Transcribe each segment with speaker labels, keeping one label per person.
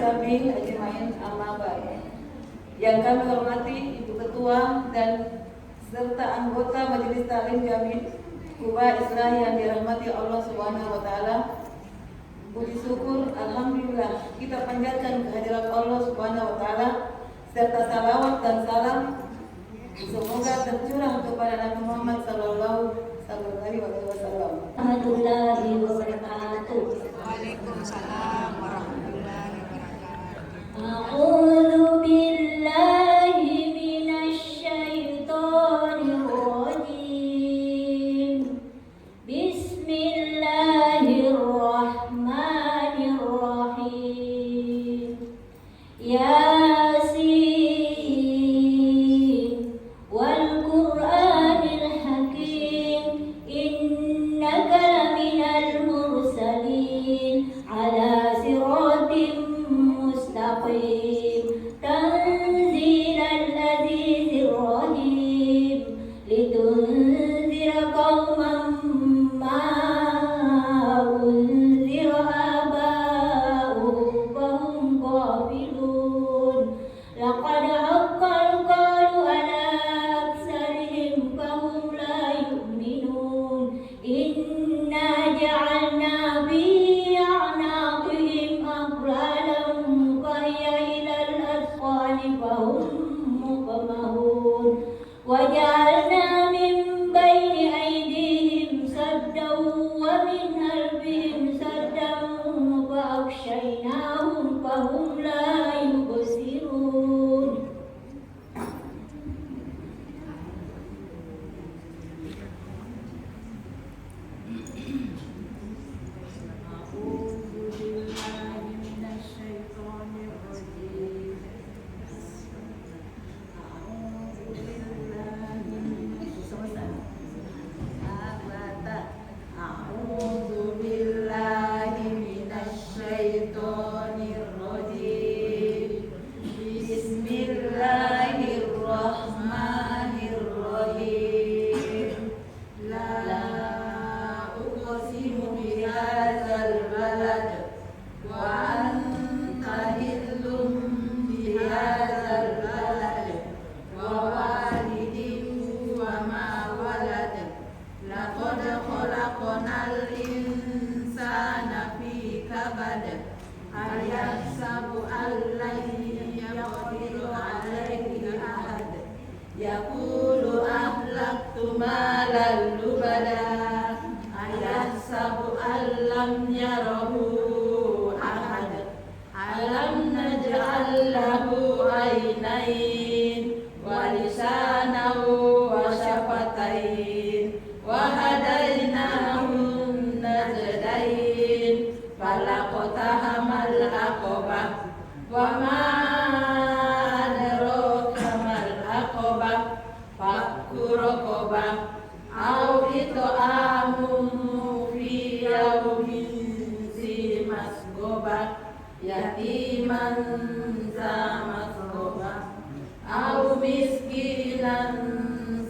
Speaker 1: wasahbihi ajmain, amma ba'd. Yang kami hormati Ibu Ketua dan serta anggota Majelis Taklim Jami Kuba Islah yang dirahmati Allah Subhanahu wa taala. Puji syukur alhamdulillah kita panjatkan kehadirat Allah Subhanahu wa taala serta salawat dan salam semoga tercurah kepada Nabi Muhammad sallallahu alaihi wasallam.
Speaker 2: Warahmatullahi wabarakatuh.
Speaker 3: Waalaikumsalam warahmatullahi wabarakatuh.
Speaker 2: A'udzu billahi minasy syaithanir rajim. Bismillahirrahmanirrahim. Yasin wal Qur'anil hakim innaka laminal mursalin ala siratim mustaqim tanzilal azizir rahim litunzira qauman ma unzira aba'uhum fahum ghafilun laqad haqqal qawlu ala aksarihim fahum la yu'minun inna ja'alna fi a'naqihim aghlalan fahiya ilal asqani fahum muqmahun wa ja'alna min bayni aydihim saddan wa min khalfihim saddan fa aghshaynahum fahum la yubsirun.
Speaker 3: A'udzu billahi minasy syaithanir rajim. Bismillahirrahmanirrahim. La uqsimu bihadzal balad wa anta hillum bihadzal balad wa walidin wa ma walad. Laqad khalaqnal insana fi kabad ayahsabu an lan yaqdiru alayhi ahad yaqulu ahlaktu malan lubada ayahsabu an lam yarahu ahad alam naj'al lahu aynayn wa lisanan wa syafatain wa hadainahun najdain falaqtahamal aqabah wa ma adraka mal aqabah fakku raqabah au it'amun fi yaumin zi masghobah yatiman za masghobah au miskinan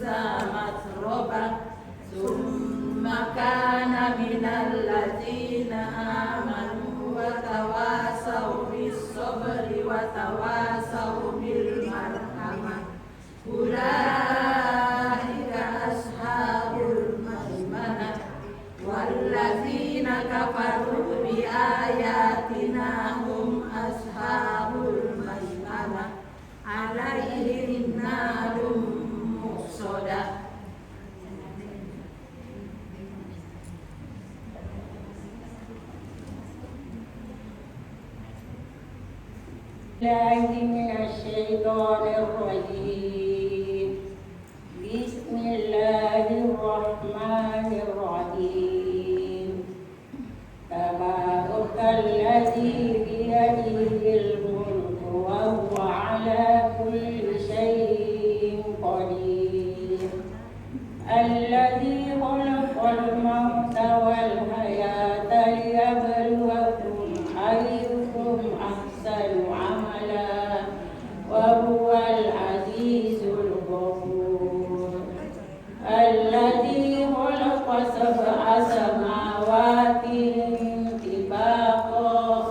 Speaker 3: za masrobah summa kana minal ladzina amanu wa tawasaw bis sabri wa tawasaw bil marhamah ulaika ashabul maimanah walladzina kafaru bi ayatina hum ashabul maimanah alaihim narum muqsadah.
Speaker 2: Billahi minasy syaithanir rajim. Bismillahirrahmanirrahim. Tabarakalladzi biyadihil mulku wa huwa ala kulli syai'in qadir. Alladzi khalaqal mauta wal hayata liyabluwakum ayyukum ahsanu amala wa huwal azizul ghafur. Alladzi khalaqa sab'a samawati tibaqa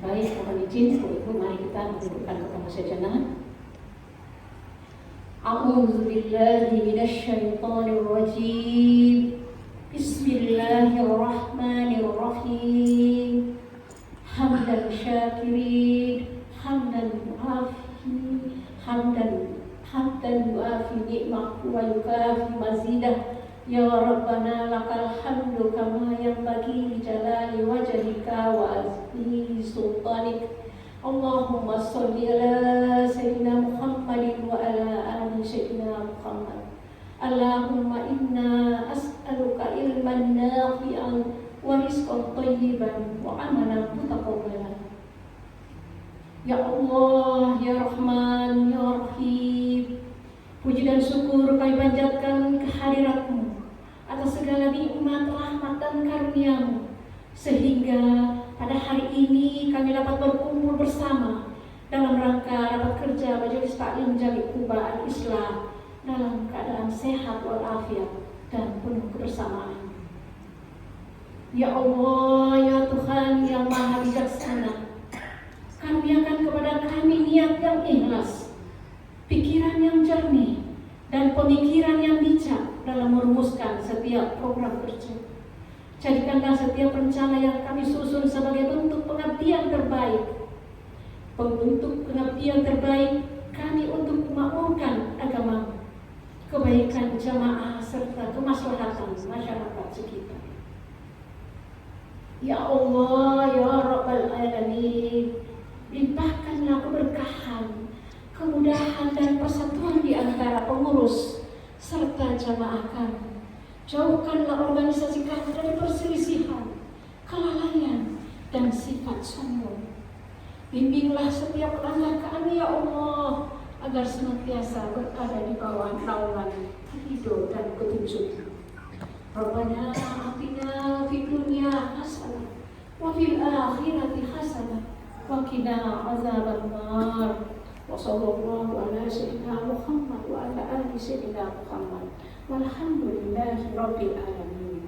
Speaker 2: Baik, mohon izin Ibu, mari kita mendudukkan kepala sejenak. A'udzu billahi minasyaitonir rajim. Bismillahirrahmanirrahim. Hamdan syakirin, hamdan muafi, hamdan yuafi ni'mahu wa yukafi mazidah. Ya Rabbana lakal hamdu kama yanbaghi li jalali wajhika wa azmi sultanik. Allahumma sholli ala sayyidina Muhammadin wa ala ali sayyidina Muhammad. Allahumma inna as'aluka ilman nafi'an wa rizqan thayyiban wa amalan mutaqabbalan. Ya Allah, Ya Rahman, Ya Rahim, puji dan syukur kami panjatkan kehadirat-Mu atas segala nikmat, rahmat dan karunia-Mu, sehingga pada hari ini kami dapat berkumpul bersama dalam rangka rapat kerja Majelis Taklim Jami Quba Al-Islah dalam keadaan sehat walafiat dan penuh kebersamaan. Ya Allah, Ya Tuhan yang Maha Bijaksana, karuniakan kepada kami niat yang ikhlas, pikiran yang jernih, dan pemikiran yang bijak dalam merumuskan setiap program kerja. Jadikanlah setiap rencana yang kami susun sebagai bentuk pengabdian terbaik. Bentuk pengabdian terbaik kami untuk memakmurkan agama, kebaikan jamaah serta kemaslahatan masyarakat sekitar. Ya Allah, Ya Rabbal Alamin, limpahkanlah keberkahan, kemudahan dan persatuan di antara pengurus serta jamaah kami. Jauhkanlah organisasi kami dari perselisihan, kelalaian, dan sifat sombong. Bimbinglah setiap langkah kami, Ya Allah, agar senantiasa berada di bawah naungan ridho dan petunjuk. Rabbana atina fid dunya hasanah wa fil akhirati hasanah wa qina azabannar. Wa sallallahu ala sayyidina Muhammad wa ala ali sayyidina Muhammad walhamdulillahi rabbil alamin.